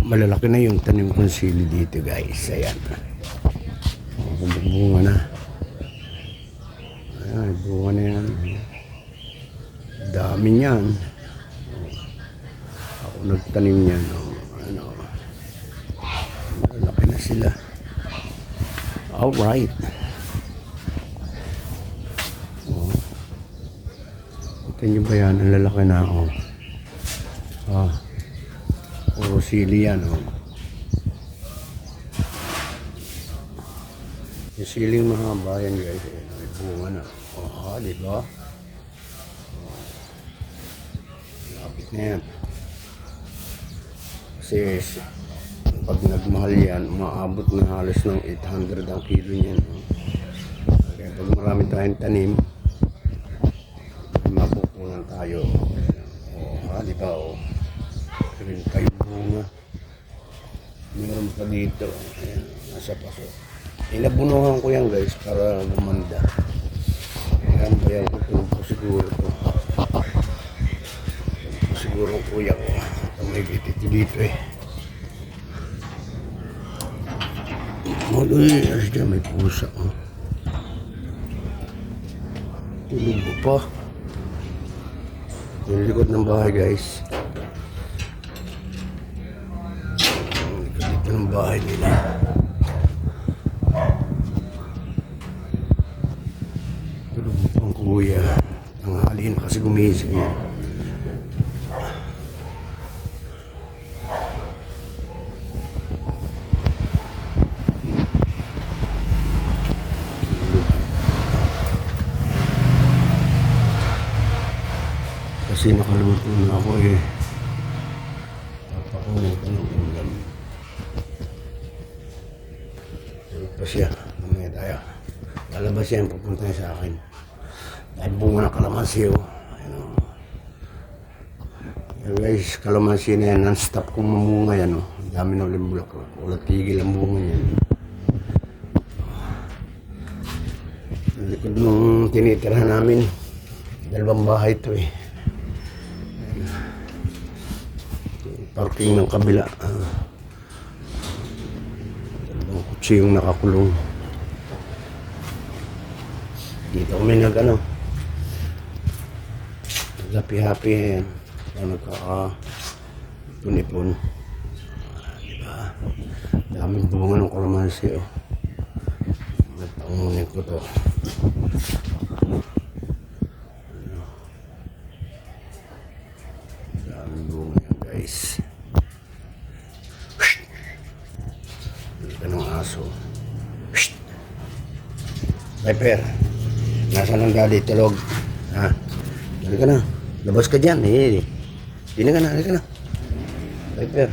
Malalaki na yung tanim kong sili dito, guys. Ayan. Bunga na. Ayan, bunga na yan. Dami niyan. Ako nagtanim niyan. Ano, malalaki na sila. Alright. Ito nyo ba yan? Ang lalaki na ako. Puro sili yan. Yung siling mahaba yan, guys. May bunga na. Diba? Lapit na yan. Kasi pag nagmahal yan, umaabot na halos ng 800 ang kilo niyan. Kaya pag marami tayong tanim, mapupunan tayo. Diba? Rin tayo bunga. Meron pa dito. Ayan, nasa paso. Inabunuhan ko yan, guys, para gumanda. Ayan, bayan ko tulog ko siguro ko. Siguro kuya ko. May bitito dito eh. Uy, asya, may pusa. Tulog ko pa. Yung likod ng bahay, guys. Dito ng bahay nila. Tulog ko ang kuya. Ang halin kasi gumising yan. Kasi nakaluto na ako eh. Papakunin ko ng ulam. Tulog pa siya. Mamaya tayo. Lalabas yan, pupunta sa akin. Dahil bunga na kalamansi oh. Yan guys, kalamansi na yan. Non-stop kong mamunga yan oh. Ang dami na ulit bulaklak. Wala tigil ang bunga niyan. Ang likod nung tinitirahan namin. Dalawang bahay ito eh. Parking ng kabila. Dalawang kutsi yung nakakulong. Dito kami nag-happy-happy yan. Nagkaka-punipon. Diba? Daming bunga ng kalamansi oh. Nagpangunin ko to. Daming bunga yan, guys. Aso. Viper, nasaan ang daddy? Tulog. Ha? Dali ka na. Labas ka dyan. Dili ka na. Dali ka na. Viper.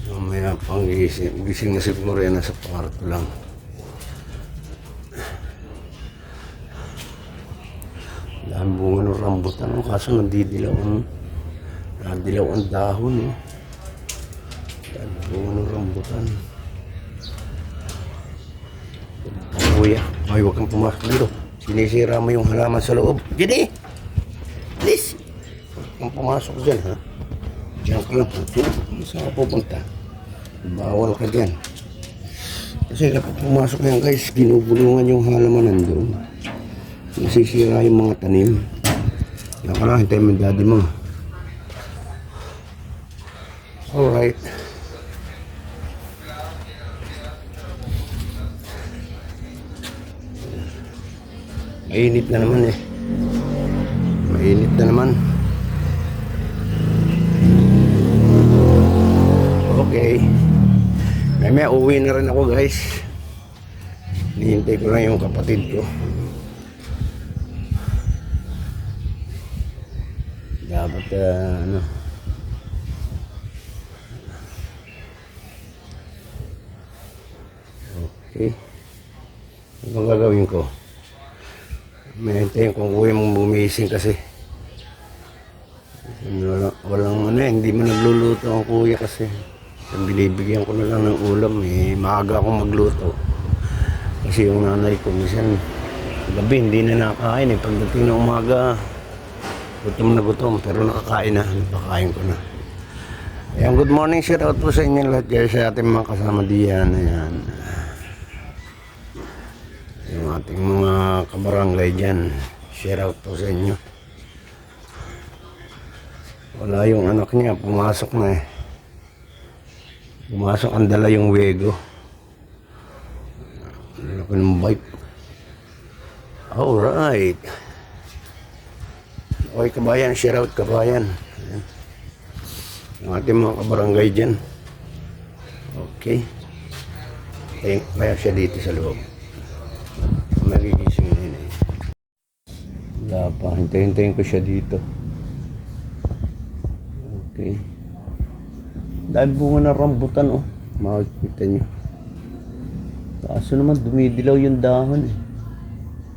Mamaya pang gising. Gising na si Morena sa kwarto lang. Dahil bunga ng rambutan. Kaso nandidilaw ang dahon eh. Yan, bunga ng rambutan. Kuya, ay huwag kang pumasok dito. Sinisira mo yung halaman sa loob. Gini! Please! Huwag kang pumasok dyan ha. Diyan ka lang. Saan ka pupunta? Bawal ka dyan. Kasi kapag pumasok yan guys, ginubulungan yung halaman nandun. Nasisira yung mga tanim. Yan ka lang, hintayin mo yung daddy mo. Alright. Mainit na naman eh. Mainit na naman. Okay. May uwi na rin ako guys. Hinihintay ko lang yung kapatid ko. Dapat Okay. Ano gagawin ko? May hintayin kung kuya mong bumising kasi. Walang hindi mo nagluluto ang kuya kasi. Binibigyan ko na lang ng ulam eh. Maaga akong magluto. Kasi yung nanay ko minsan gabi hindi na nakain eh. Pagdating ng umaga Gutom na gutom, pero nakakain na. Napakain ko na. Ayan, good morning, shout out po sa inyo lahat guys, sa ating mga kasama diyan. Ayan. Yung ating mga kabarangay dyan, shout out po sa inyo. Wala yung anak niya, pumasok na eh. Pumasok, ang dala yung wego. Laki ng bike. Alright. Okay kabayan, shout out kabayan. Ayan. Yung ating mga kabarangay dyan. Okay. Kaya siya dito sa loob. Nagigising na yun eh. Wala pa. Hintayin ko siya dito. Okay. Dahil bunga na rambutan oh. Makikita nyo. Kaso naman dumidilaw yung dahon eh.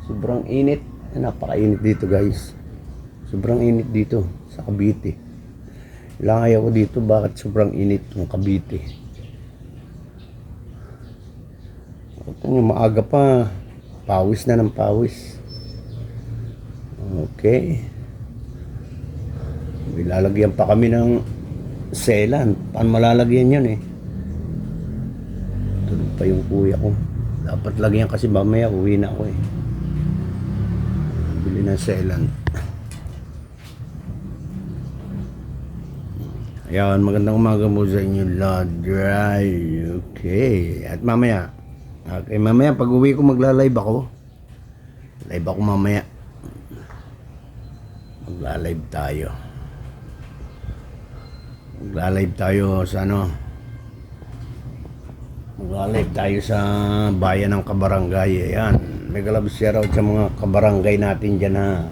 Sobrang init. Napakainit dito guys. Sobrang init dito sa Cavite. Ilang ayaw ko dito, bakit sobrang init ng Cavite. Ito nyo, maaga pa. Pawis na ng pawis. Okay. Ilalagyan pa kami ng selan. Paano malalagyan yun eh? Tulog pa yung kuya ko. Dapat lagyan kasi mamaya uwi na ako eh. Bili ng selan. Ayan, magandang umaga mo sa inyo lahat. Okay. At mamaya, pag uwi ko magla-live ako. Live ako mamaya. Magla-live tayo. Magla-live tayo sa ano? Magla-live tayo sa bayan ng Kabarangay. Ayan. Mega love shout out sa mga kabarangay natin dyan ha.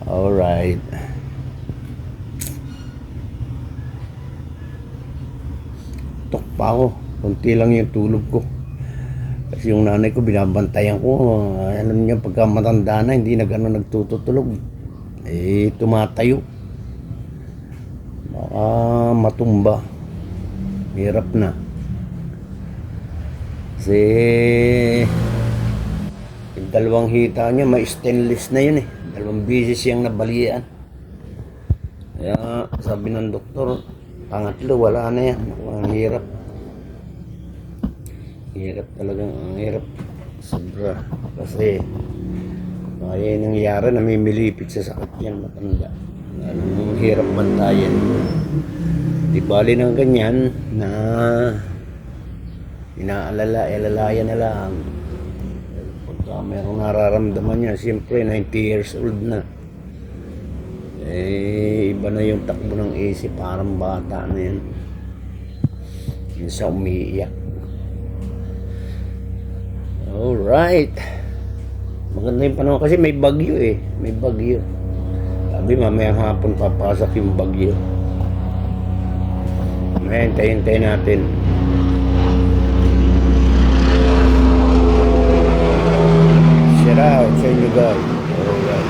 Alright. Tok pa ako. Kunti lang yung tulog ko. Kasi yung nanay ko binabantayan ko. Alam niya pagka matanda na hindi na gano'n nagtutulog. Eh tumatayo. Baka matumba. Hirap na. Kasi yung dalawang hita niya may stainless na yun eh. 2 beses siyang nabalian. Kaya sabi ng doktor, pangatlo wala na yan. Ang hirap. Hirap talagang, ang hirap. Sobra. Kasi kaya yung nangyari, namimilipit sa sakit yan, matanda. Ang hirap bantayan. Di bali ng ganyan na alalayan na lang. Pagka mayroong nararamdaman niya, siyempre 90 years old na. Eh, iba na yung takbo ng isip, parang bata na yan. Minsan umiiyak. Alright. Maganda yung panahon kasi may bagyo eh. May bagyo. Sabi mamayang hapon papasok yung bagyo. Hintay natin. Shout out sa inyo guys. Alright.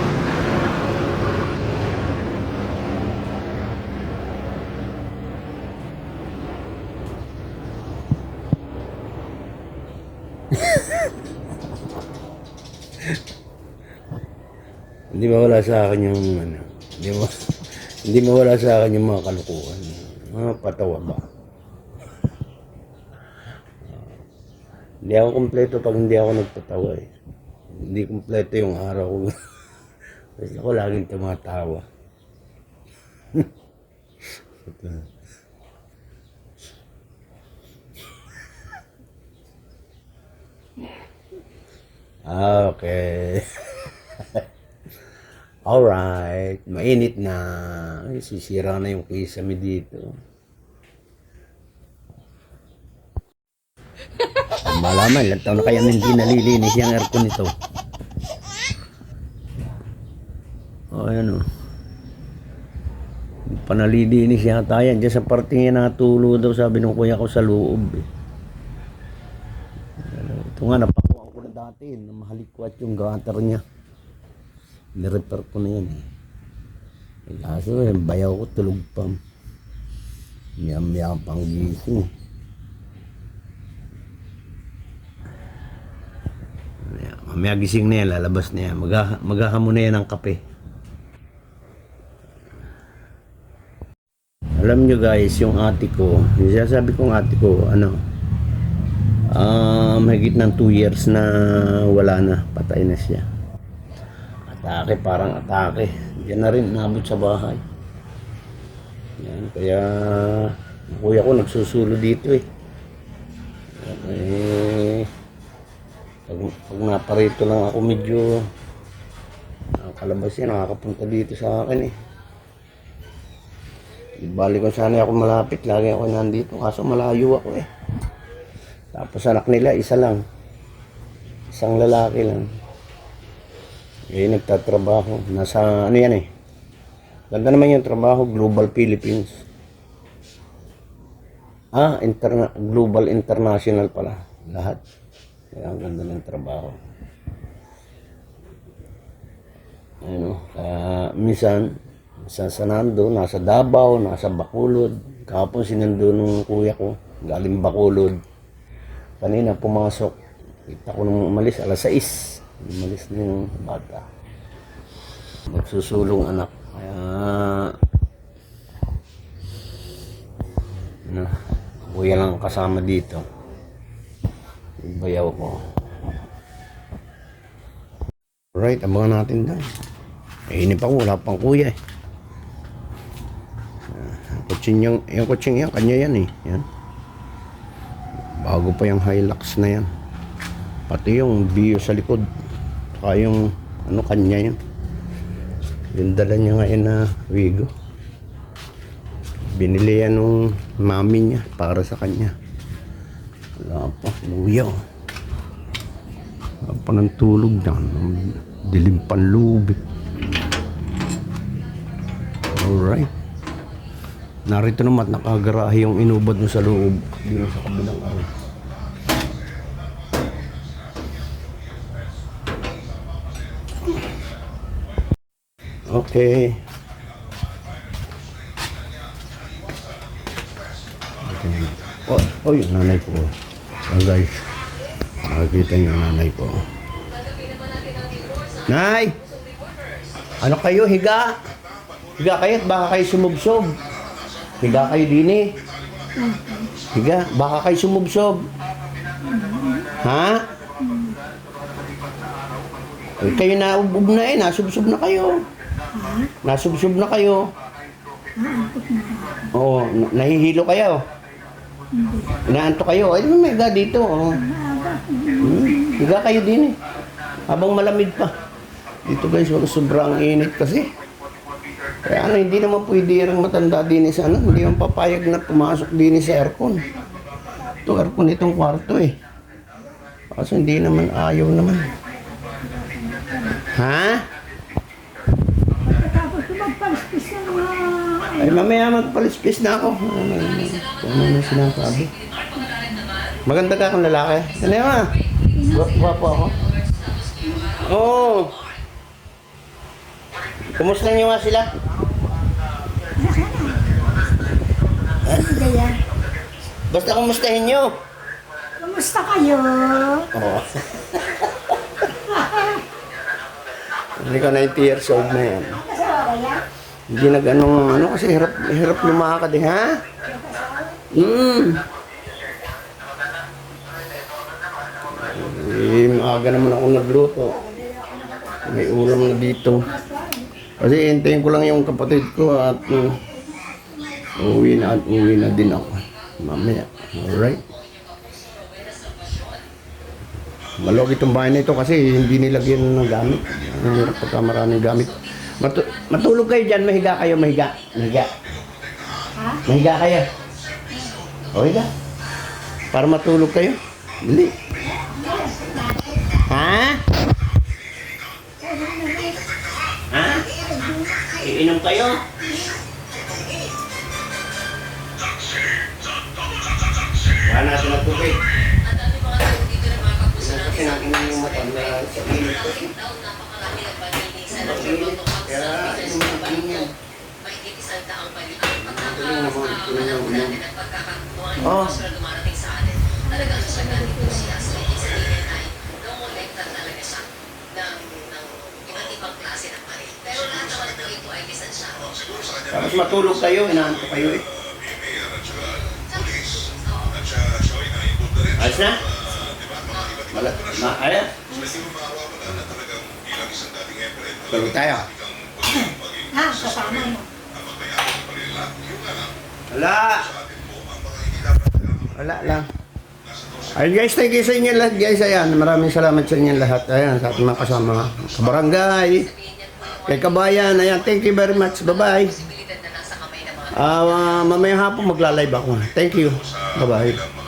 Hindi mawala sa akin yung ano, hindi mawala sa akin yung mga kalukuhan. Mga patawa ba? Hindi ako kumpleto pag hindi ako nagpatawa eh. Hindi kumpleto yung araw ko. Kasi ako laging tumatawa. Okay. Alright. Mainit na. Ay, sisira na yung kisame dito. Malaman, ilang taon na kaya hindi nalilinis yung aircon nito. O, ayan o. Panalilinis yata yan. Diyan sa parte niya natulo daw, sabi ng kuya ko sa loob. Eh. Ito nga, napakuha ko na dati. Mahalikwat yung gutter niya. Nirepair ko na yan eh. Kaso bayaw ko tulog pa. Miyam pang gising. Mamaya gising na yan, lalabas na yan. Maghahamon na yan ng kape. Alam nyo guys, yung ate ko, yung sinasabi kong ate ko, mahigit ng 2 years na wala na, patay na siya. Atake, parang atake. Diyan na rin, nabot sa bahay. Yan, kaya kuya ko nagsusulo dito eh. Pag naparito lang ako medyo nakakalabas yan, nakakapunta dito sa akin eh. Ibalik ko sana ako malapit, lagi ako nandito, kaso malayo ako eh. Tapos anak nila, isa lang. Isang lalaki lang. Nagtatrabaho. Nasa, ano yan eh. Ganda naman yung trabaho, Global Philippines. Global International pala. Lahat. Kaya ang ganda ng trabaho. Minsan sa Nando, nasa Davao, nasa Bacolod. Kahapon sinundo nung kuya ko, galing Bacolod. Kanina pumasok. Kita ko nung umalis, alas 6. Umalis na yung bata. Magsusulong anak. Kaya, kuya lang kasama dito. Yung bayaw ko. Alright, abangan natin doon. Inip ako, wala pang kuya eh. Yung kutsing yan, kanya yan eh. Yan. Bago pa yung Hilux na yan. Pati yung Bio sa likod. Saka yung kanya yan. Yung dala niya ngayon na Wigo. Binili yan nung mami niya para sa kanya. Wala pa, luya. Wala pa ng tulog dyan. Dilim panlubit. Alright. Narito naman nakagarahe yung inubad mo sa loob. Dito sa kabilang araw. Okay. Oh, yung nanay ko. Guys, nakikita niyo yung nanay ko. Nay! Ano kayo, higa? Higa kayo at baka kayo sumubsob. Higa kayo din eh. Higa, baka kayo sumubsob. Ha? Kayo naubog na eh, nasubsob na kayo. Nasubsob na kayo. Oo, nahihilo kayo. Inaanto kayo. Ay, may higa dito. Oh. Higa kayo din eh. Habang malamig pa. Dito guys, sobrang init kasi. Kaya hindi naman pwede yung matanda din sa hindi naman papayag na pumasok din sa aircon. Ito aircon itong kwarto eh. Kasi hindi naman ayaw naman. Ha? Tapos magpalispis na mga... Ay mamaya magpalispis na ako. Ano na sinasabi? Maganda ka kung lalaki. Ano yun ah? Gwapo ako. Oo. Kumusta niyo nga sila? Kaya, Basta kumustahin niyo. kumusta kayo? Oo. Hindi ka 90 years old na yan. Kasawa kaya? Hindi kasi hirap lumakad eh, ha? Maaga naman ako nagluto. May ulam na dito. Kasi hintayin ko lang yung kapatid ko at uwi na din ako. Mamaya. Alright. Malog itong bahay na ito kasi hindi nilagyan ng gamit. Ang hirap pagka maraming gamit. Matulog kayo dyan, mahiga kayo, mahiga. Mahiga. Ha? Mahiga kayo. O, higa. Para matulog kayo. Dili. Ha? Ha? Iinom kayo? Wala natin ng tubig. Kasi nakinom yung mata na sa init. Kaya, inom na yan. Oh. Tapos matulog kayo, inaanto kayo eh. Ayos na? Ayos? Tulog tayo. Ha? Kasama mo. Wala. Wala lang. Ayun guys, thank you sa inyo lahat guys. Ayan, maraming salamat sa inyo lahat. Ayan, sa ating mga kasama. Kabarangay, kay kabayan. Ayan, thank you very much. Bye-bye. Mamayang hapon magla-live ako. Thank you. Bye-bye.